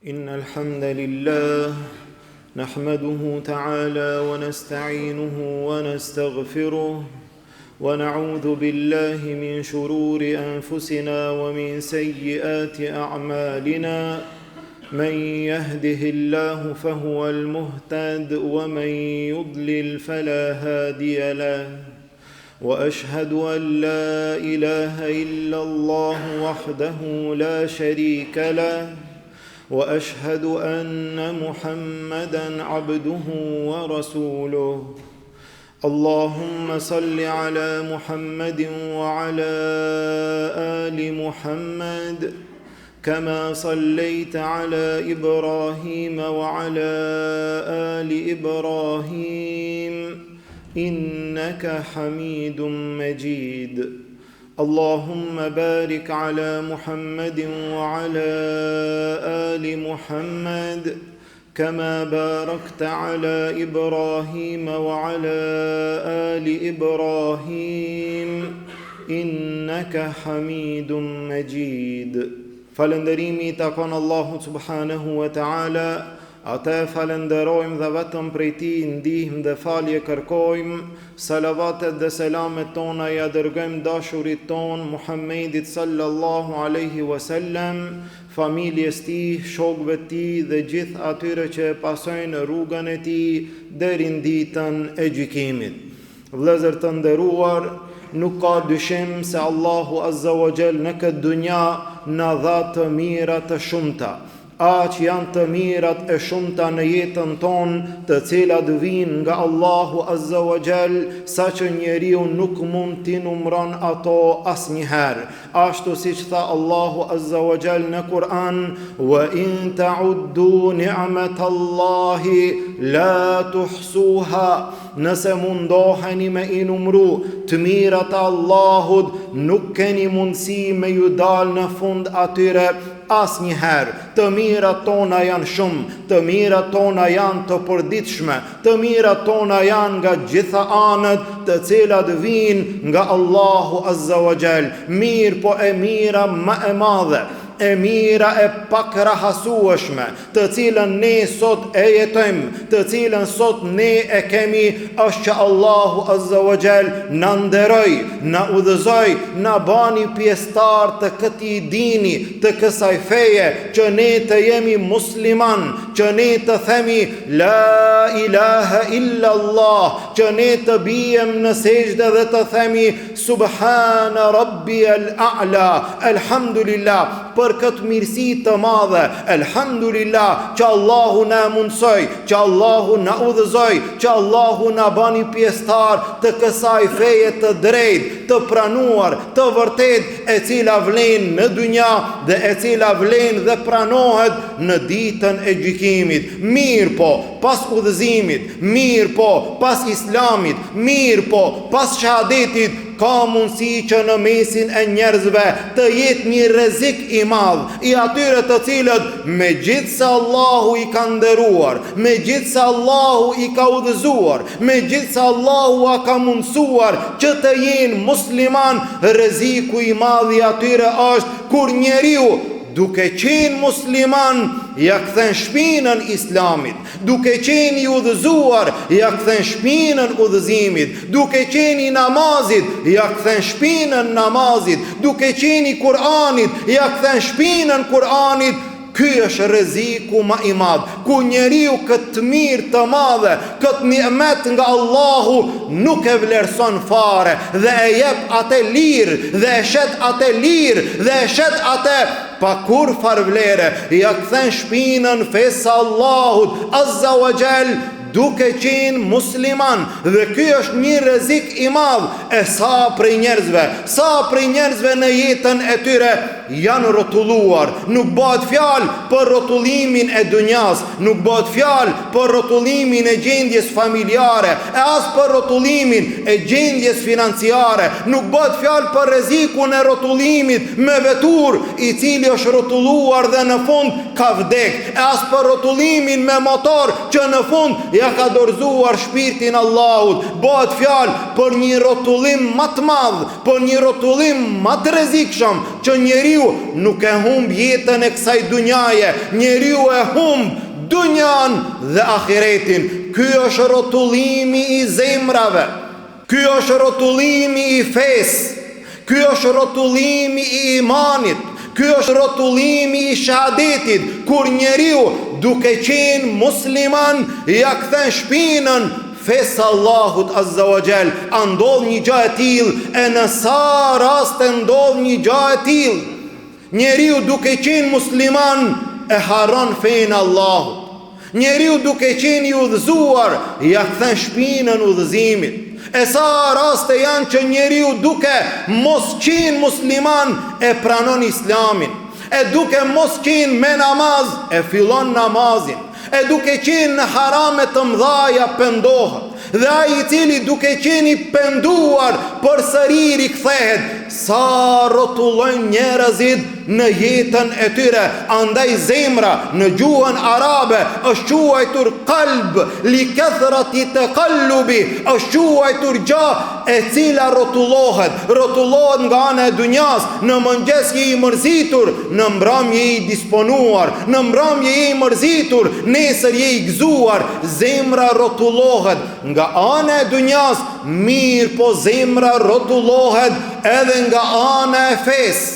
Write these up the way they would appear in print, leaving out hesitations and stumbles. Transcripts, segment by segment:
إن الحمد لله نحمده تعالى ونستعينه ونستغفره ونعوذ بالله من شرور أنفسنا ومن سيئات أعمالنا من يهده الله فهو المهتد ومن يضلل فلا هادي له وأشهد أن لا إله إلا الله وحده لا شريك له وأشهد أن محمدًا عبده ورسوله اللهم صل على محمد وعلى آل محمد كما صليت على إبراهيم وعلى آل إبراهيم إنك حميد مجيد اللهم بارك على محمد وعلى آل محمد كما باركت على إبراهيم وعلى آل إبراهيم إنك حميد مجيد. Falënderimi takon Allahut subhanahu wa ta'ala, ata falenderojmë dhe vetëm prej tij ndihmë dhe falje kërkojmë. Salavatet dhe selamet tona ja dërgojmë dashurit ton Muhammedit sallallahu alaihi wasallam, familjes tij, shokëve tij dhe gjithë atyre që pasojnë rrugën e tij deri në ditën e gjykimit. Vëllezër të nderuar, nuk ka dyshim se Allahu azza wa jall në këtë dunja na dha të mira të shumta. Aq janë të mirat e shumta në jetën tonë, të cilat vijnë nga Allahu azza wa jall, saqë njeriu nuk mund t'i numëron ato asnjëherë. Ashtu siç tha Allahu azza wa jall në Kur'an: "Wa in ta'uddu ni'matallahi la tuhsuha." Nëse mundoheni me i numru të mirat e Allahut, nuk keni mundësi me ju dalë në fund atyre asnjëherë. Të mirat tona janë shumë, të mirat tona janë të përditshme, të mirat tona janë nga gjitha anët, të cilat vijnë nga Allahu azza wa jall. Mirë po e mira më e madhe, e mira e pak rahasueshme, të cilën ne sot e jetojmë, të cilën sot ne e kemi, është që Allahu azza wa jall na nderoj, na udhëzoj, na bani pjesëtar të këtij dini, të kësaj feje, që ne të jemi musliman, që ne të themi la ilaha illa Allah, që ne të bijem në sejdë dhe të themi subhana rabbiyal a'la, alhamdulillah, për këtë mirësi të madhe. Elhamdulillah që Allahu na mundsoi, që Allahu na udhëzoi, që Allahu na bani pjesëtar të kësaj feje të drejtë, të pranuar, të vërtet, e cila vlen në dynja dhe e cila vlen dhe pranohet në ditën e gjykimit. Mirë po, pas udhëzimit, mirë po, pas islamit, mirë po, pas shahadetit, ka mundësi që në mesin e njerëzve të jetë një rrezik i madh, i atyre të cilët megjithse Allahu i ka nderuar, megjithse Allahu i ka udhëzuar, megjithse Allahu a ka mundësuar që të jenë musliman, rreziku i madh i atyre është kur njeriu duke qenë musliman ja kthen shpinën islamit, duke qenë i udhëzuar ja kthen shpinën udhëzimit, duke qenë i namazit ja kthen shpinën namazit, duke qenë i Kur'anit ja kthen shpinën Kur'anit. Ky është rreziku më i madh, ku njeriu këtë mirë të madhe, këtë nimet nga Allahu nuk e vlerëson fare dhe e jep atë lirë dhe e shet atë lirë dhe e shet atë pa kur farvlere, ja kthen shpinën fesë Allahut azza wa jall duke qenë musliman. Dhe ky është një rrezik i madh. E sa prej njerëzve në jetën e tyre janë rrotulluar. Nuk bëhet fjalë për rrotullimin e dunjas, nuk bëhet fjalë për rrotullimin e gjendjes familjare, e as për rrotullimin e gjendjes financiare, nuk bëhet fjalë për rrezikun e rrotullimit me vetur i cili është rrotulluar dhe në fund ka vdek, e as për rrotullimin me motor që në fund ja ka dorëzuar shpirtin Allahut. Bëhet fjalë për një rrotullim më të madh, për një rrotullim më të rrezikshëm që që njeriu nuk e humb jetën e kësaj dunjaje, njeriu e humb dunjan dhe ahiretin. Ky është rrotullimi i zemrave, ky është rrotullimi i fesë, ky është rrotullimi i imanit, ky është rrotullimi i shahadetit, kur njeriu duke qenë musliman ja kthen shpinën fesë Allahut Azza wa Jall. A ndodh një gjë e tillë? E në sa raste ndodh një gjë e tillë? Njeriu duke qenë musliman e haron fenë Allahut. Njeriu duke qenë i udhëzuar ja kthen shpinën udhëzimit. E sa raste janë që njeriu duke mos qenë musliman e pranon islamin, e duke mos qenë me namaz e fillon namazin, e duke qenë në harame të mdhaja pendohet, dhe ai i cili duke qenë i penduar përsëri rikthehet. Sa rrotullojnë njerëzit në jetën e tyre. Andaj zemra në gjuhën arabe është quajtur qalb, li kathrati taqallubi, është quajtur gjë e cila rrotullohet nga ana e dunjas. Në mëngjes je i mërzitur, në mbrëmje je i disponuar, në mbrëmje je i mërzitur, nesër je i gëzuar. Zemra rrotullohet nga ana e dunjas, mirë po zemra rrotullohet edhe nga ana e fesë.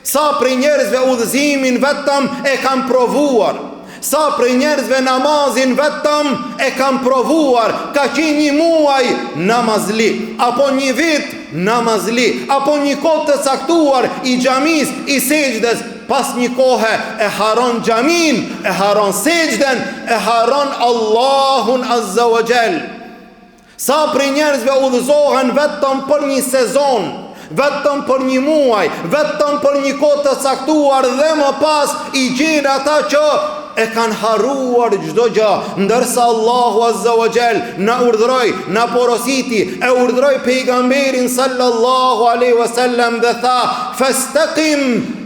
Sa prej njerëzve udhëzimin vetëm e kanë provuar, sa prej njerëzve namazin vetëm e kanë provuar. Ka qenë një muaj namazli, apo një vit namazli, apo një kohë të caktuar i xhamis, i sejdës. Pas një kohë e haron xhamin, e haron sejdën, e haron Allahun Azza wa Jall. Sa prej njerëzve udhëzohen vetëm për një sezon, vetëm për një muaj, vetëm për një kohë të caktuar, dhe më pas i gjenë ata që e kanë harruar çdo gjë, ndërsa Allahu Azza wa Jall na urdhëroi, na porositi, e urdhëroi pejgamberin sallallahu alaihi wasallam dhe tha: "Fastaqim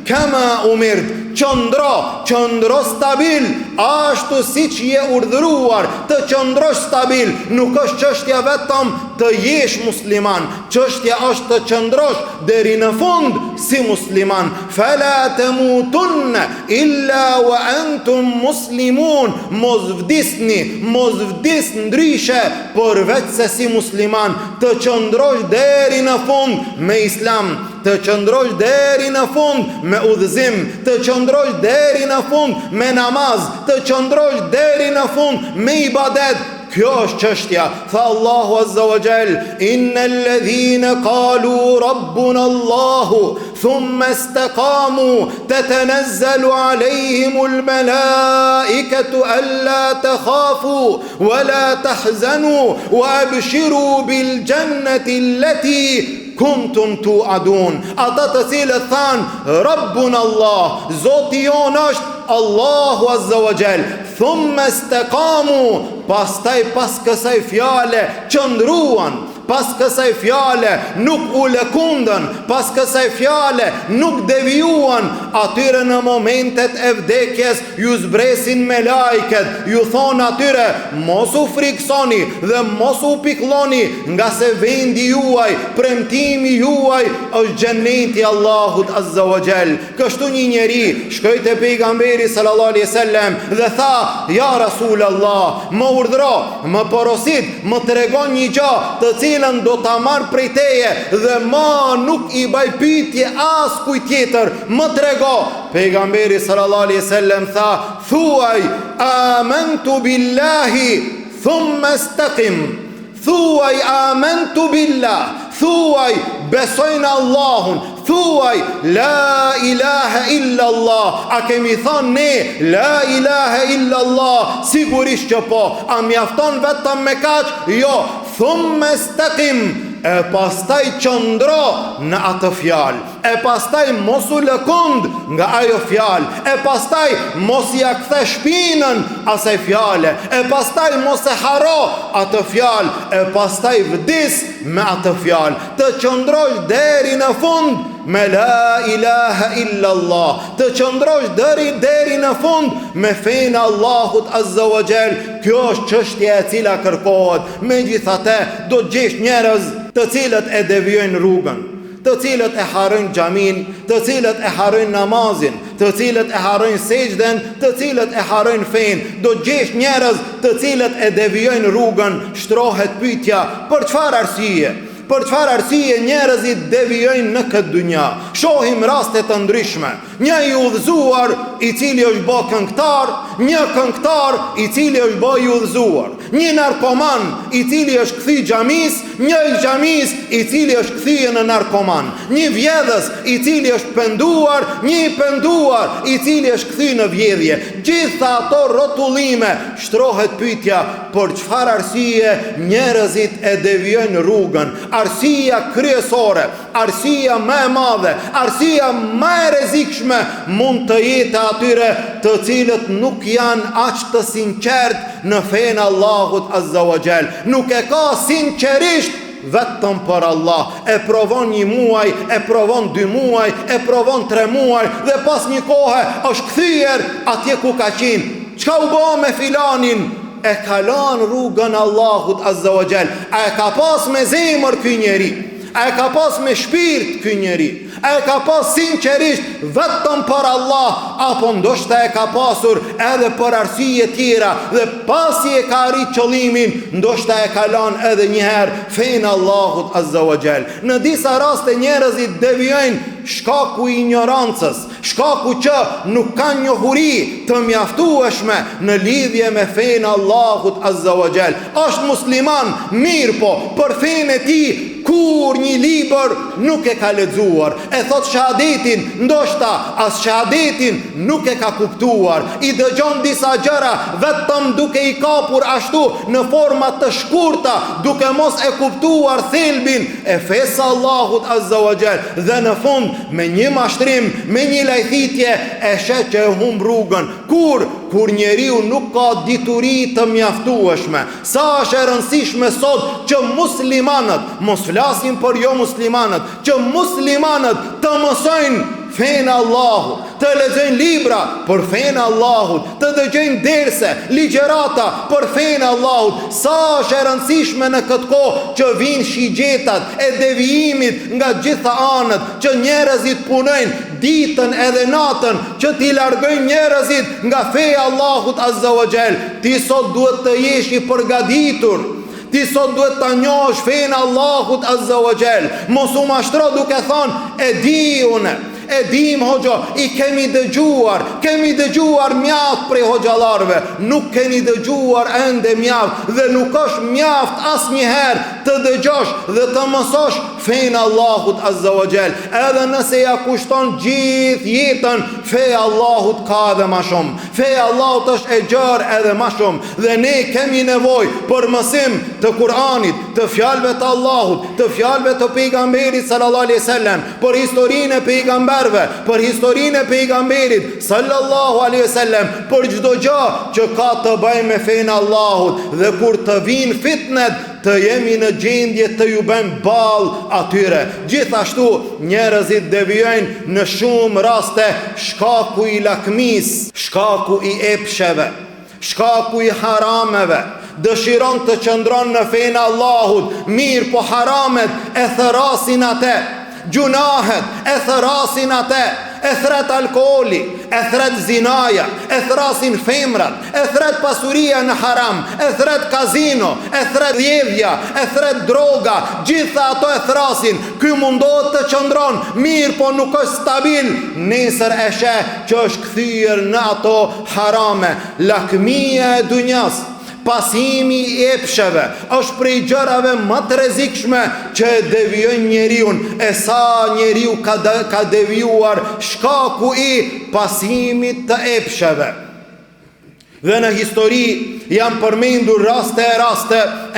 kama umirt." Qëndro stabil, ashtu siç je urdhëruar të qëndrosh stabil. Nuk është çështja vetëm të jesh musliman, çështja është të qëndrosh deri në fund si musliman. Fala tamutunna illa wa antum muslimun. Mos vdis ndryshe përveç se si musliman. Të qëndrosh deri në fund me islam, të qëndrosh deri në fund me udhëzim, të qëndrosh deri në fund me namaz, të qëndrosh deri në fund me ibadet. Kjo është çështja. Tha Allahu Azza wa Jall: "Innal ladhina qalu rabbuna Allahu thumma istaqamu tatanazzalu alayhimul malaikatu alla takhafu wa la tahzanu wa abshiru bil jannati allati kuntum tu'adun." Ata të cilët thanë Rabbun Allah, Zoti jon është Allahu Azza wa Jall, thumma istaqamu, pastaj pas kësaj fjale qëndruan, pas kësaj fjale nuk u lëkundën, pas kësaj fjale nuk devijuan. Atyre në momentet e vdekjes ju zbresin me lajket, ju thonë atyre: mos u friksoni dhe mos u piklloni, nga se vendi juaj, premtimi juaj është xheneti Allahut Azza wa Jall. Kështu një njeri shkoi te pejgamberi sallallahu alaihi wasallam dhe tha: "Ja Rasul Allah, më urdhëro, më porosit, më tregon një gjë të cilën do ta marr prej teje dhe ma nuk i baj pyetje as kujt tjetër, më trego." Pejgamberi sallallahu alaihi wasallam tha: "Thuaj amantu billahi thumma istaqim." Thuaj amantu billah, thuaj besoj në Allahun, thuaj la ilaha illa Allah. A kemi thonë ne la ilaha illa Allah? Sigurisht që po. A mjafton vetëm me kaq? Jo. Thumma istaqim, e pastaj qëndro në atë fjalë, e pastaj mos u lëkund nga ajo fjalë, e pastaj mos ja kthe shpinën asaj fjale, e pastaj mos e haro atë fjalë, e pastaj vdis me atë fjalë. Të qëndrosh deri në fund me la ilaha illa Allah, të qëndrosh deri në fund me fenë Allahut Azza wa Jall. Kjo është çështja e cila kërkohet. Megjithatë do të gjesh njerëz të cilët e devijojnë rrugën, të të cilët e harrojnë xhamin, të cilët e harrojnë namazin, të cilët e harrojnë sejdën, të cilët e harrojnë fen. Do gjesh njerëz të cilët e devijojnë rrugën. Shtrohet pyetja, për çfarë arsye? Për çfarë arsye njerëzit devijojnë në këtë dynja? Shohim raste të ndryshme. Një i udhëzuar i cili është bë këngëtar, një këngëtar i cili është bë i udhëzuar, një narkoman i cili është kthy xhamis, një i xhamis i cili është kthyer në narkoman, një vjedhës i cili është penduar, një i penduar i cili është kthy në vjedhje. Gjitha ato rrotullime, shtrohet pyetja, për çfarë arsye njerëzit e devijojnë rrugën? Arsia kryesore, arsia më e madhe, arsia më e rrezikshme mund të jetë atyre të cilët nuk janë aq të sinqert në fenë Allahut Azza wa Jall. Nuk e ka sinqerisht vetëm për Allah. E provon një muaj, e provon 2 muaj, e provon 3 muaj dhe pas një kohe është kthyer atje ku ka qenë. Çka u bë me filanin? E kalon rrugën Allahut Azza wa Jall. A e ka pas me zemër ky njeri? A e ka pas me shpirt ky njeri? A e ka pas sinqerisht vetëm për Allah? Apo ndoshta e ka pasur edhe për arsye tjera dhe pasi e ka arrit qëllimin, ndoshta e kalon edhe një herë fenë Allahut Azza wa Jall. Në disa raste njerëzit devijojnë shkaku i ignorancës, shkaku që nuk kanë njohuri të mjaftueshme në lidhje me fenë Allahut Azza wa Jall. Është musliman, mirë po, për fenë e tij kur një libër nuk e ka lexuar. E thot shahadetin, ndoshta as shahadetin nuk e ka kuptuar. I dëgjon disa gjëra vetëm duke i kapur ashtu në forma të shkurta, duke mos e kuptuar thelbin e fesë Allahut Azza wa Jall. Dhe në fund me një mashtrim, me një lajthitje e shet që e humb rrugën. Kur njeriu nuk ka dituri të mjaftueshme. Sa është e rëndësishme sot që muslimanët, mos flasim për jo muslimanët, që muslimanët të mësojnë fenë Allahut, të lexojnë libra për fenë Allahut, të dëgjojnë derse, ligjërata për fenë Allahut. Sa është e rëndësishme në këtë kohë që vinë shigjetat e devijimit nga gjitha anët, që njerëzit punojnë ditën edhe natën që t'i largojnë njerëzit nga feja Allahut Azza wa Jall. Ti sot duhet të jesh i përgatitur. Ti sot duhet ta njohësh fenë Allahut Azza wa Jall. Mos u mashtro duke thonë e di unë, e dim hoxha, i kemi dëgjuar mjaft prej hoxhallarëve. Nuk keni dëgjuar ende mjaft dhe nuk është mjaft asnjëherë të dëgjosh dhe të mësosh fenë Allahut Azza wa Jall. Edhe nëse ja kushton gjithë jetën, feja Allahut ka edhe më shumë. Feja Allahut është e gjerë edhe më shumë dhe ne kemi nevojë për mësim të Kur'anit, të fjalëve të Allahut, të fjalëve të pejgamberit sallallahu alaihi wasallam, për historinë e pejgamberëve, për historinë e pejgamberit sallallahu alaihi wasallam, për çdo gjë që ka të bëjë me fenë Allahut. Dhe kur të vinë fitnet, të jemi në gjendje të ju bëjmë ballë atyre. Gjithashtu njerëzit devijojnë në shumë raste shkaku i lakmis, shkaku i epsheve, shkaku i harameve. Dëshiron të qëndron në fenë Allahut, mirë po haramet e thërasin atë, gjunahet e thërasin atë, e thret alkooli, e thret zinaja, e thrasin femrat, e thret pasuria në haram, e thret kazino, e thret djedhja, e thret droga, gjitha ato e thrasin. Ky mundohet të qëndron, mirë po nuk është stabil, nesër e sheh që është kthyer në ato harame. Lakmia e dunjas, pasimi i epsheve është prej gjërave më të rrezikshme që e devijojnë njeriu. E sa njeriu ka devijuar shkaku i pasimit të epsheve. Dhe në histori janë përmendur raste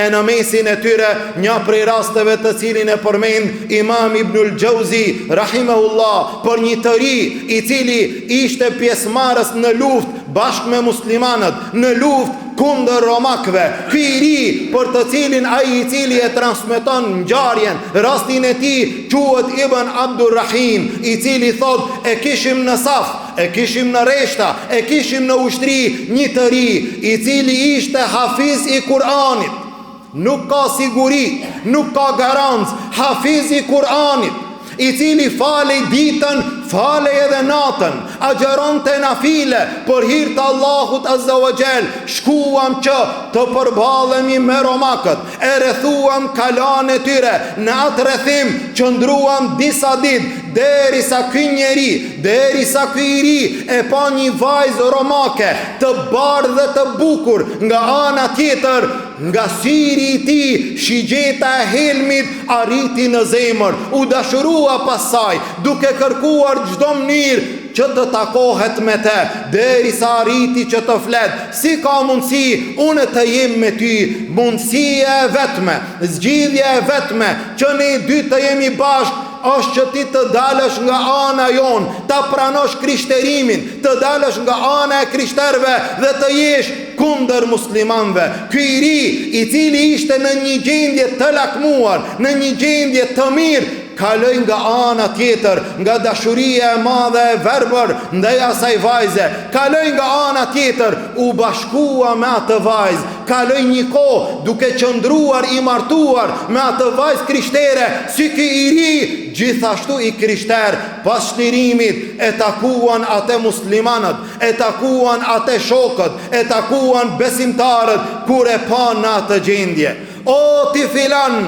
e në mesin e tyre një prej rasteve të cilin e përmend Imam Ibnul Jauzi rahimahullah për një të ri i cili ishte pjesëmarrës në luftë bashkë me muslimanët, në luftë kundër romakëve. Ky i ri për të cilin ai i cili e transmeton ngjarjen, rastin e tij quhet Ibn Abdurrahim, i cili thot e kishim në saf, e kishim në reshta, e kishim në ushtri një të ri i cili ishte hafiz i Kur'anit. Nuk ka siguri, nuk ka garancë, hafiz i Kur'anit, i cili falej ditën, falej edhe natën, agjeron të nafile për hir të Allahut Azza wa Jall. Shkuam që të përballemi me romakët, e rrethuam kalan e tyre. Në atë rrethim qëndruam disa ditë, derisa ky njeri, derisa ky i ri e pa një vajzë romake të bardhë dhe të bukur. Nga ana tjetër, nga syri i tij, shigjeta e helmit arriti në zemër, u dashurua pasaj, duke kërkuar çdo mënyrë që të takohet me te, derisa arriti që të flet. Si ka mundësi unë të jem me ty? Mundësia e vetme, zgjidhja e vetme që ne dy të jemi bashkë është që ti të dalësh nga ana jonë, ta pranosh krishterimin, të dalësh nga ana e krishterëve dhe të jesh kundër muslimanëve. Ky i ri, i cili ishte në një gjendje të lakmuar, në një gjendje të mirë, kaloj nga ana tjetër, nga dashuria e madhe e verbër ndaj asaj vajze, kaloj nga ana tjetër, u bashkua me atë vajzë, kaloj një kohë duke qëndruar i martuar me atë vajzë krishtere, si ky i ri, gjithashtu i krishter. Pas shlirimit e takuan atë muslimanët, e takuan atë shokët, e takuan besimtarët, kur e pa në atë gjendje. O ti filan,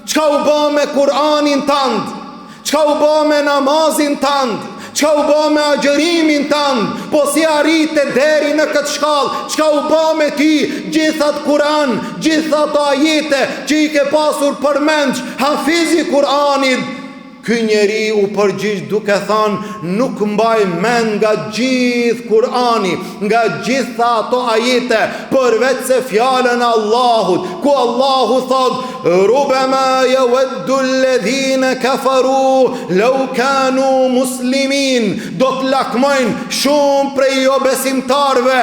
çka u bë me Kur'anin tënd? Çka u bë me namazin tënd? Çka u bë me agjërimin tënd? Po si arrite deri në këtë shkallë? Çka u bë me ty? Gjithat Kur'an, gjithat ajete që i ke pasur përmendsh, hafizi Kur'anit. Ky njeri u përgjigj duke thënë, nuk mbaj mend nga gjithë Kur'ani, nga gjitha ato ajete, përveç se fjalën e Allahut, ku Allahu thot: "Rubama yawaddu alladhina kafaru law kanu muslimin." Do të lakmojnë shumë prej jo besimtarve,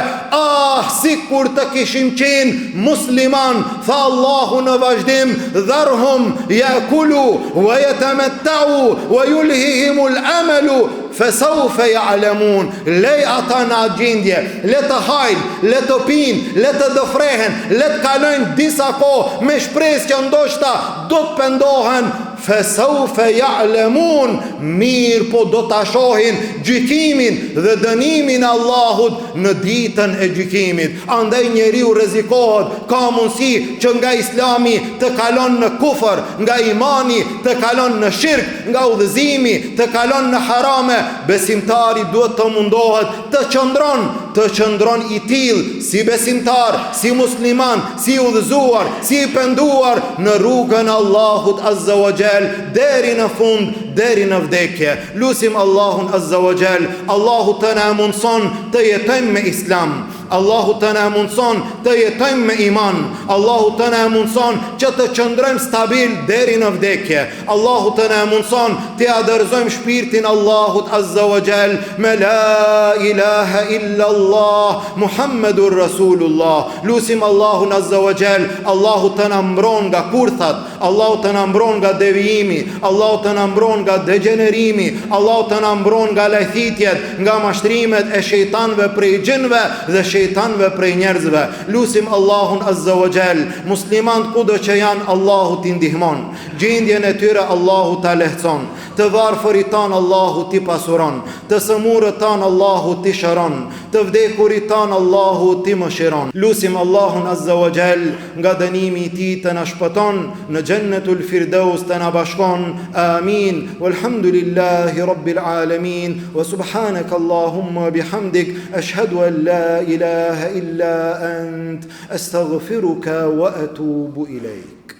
sikur të kishin qenë musliman. Tha Allahu në vazhdim: "Dharhum yakulu wa yatamatta'u wa yulhihimul amalu fasawfa ya'lamun." Lej ata në gjendje, le të hajnë, le të pinë, le të dëfrehen, le të kalojnë disa kohë me shpresë që ndoshta do të pendohen. Fasawfa ya'lamun, mirë po do ta shohin gjykimin dhe dënimin e Allahut në ditën e gjykimit. Andaj njeriu rrezikohet, ka mundësi që nga Islami të kalon në kufër, nga imani të kalon në shirk, nga udhëzimi të kalon në harame. Besimtari duhet të mundohet të qëndron i tillë, si besimtar, si musliman, si udhëzuar, si i penduar në rrugën e Allahut Azza wa Jall, deri në fund, deri në vdekje. Lusim Allahun Azza wa Jall, Allahu të na mundson të jetojmë me Islam, Allahu të na mundson të jetojmë me iman, Allahu të na mundson që të qëndrojmë stabil deri në vdekje. Allahu të na mundson të adërzojmë shpirtin Allahut Azza wa Jall me la ilaha illa Allah Muhammedur Rasulullah. Lusim Allahun Azza wa Jall, Allahu të na mbron nga kurthat, Allahu të na mbron nga devijimi, Allahu të na mbron nga degenerimi, Allahu të na mbron nga lajthitjet, nga mashtrimet e shejtanëve prej gjinëve dhe shejtanëve prej njerëzve. Lusim Allahun Azza wa Jall, muslimanët kudo që janë, Allahu t'i ndihmon, gjendjen e tyre Allahu ta lehtëson, të varfërit tanë Allahu t'i pasuron, të sëmurët tanë Allahu t'i shëron, të vdekurit tanë Allahu t'i mëshiron. Lusim Allahun Azza wa Jall, nga dënimi i tij të na shpëton, në Jannatul Firdaus të na bashkon. Amin. Walhamdulillahi Rabbil Alamin. Wa subhanaka Allahumma bihamdik, ashhadu an la ilaha illa ant, astaghfiruka wa atubu ilayk.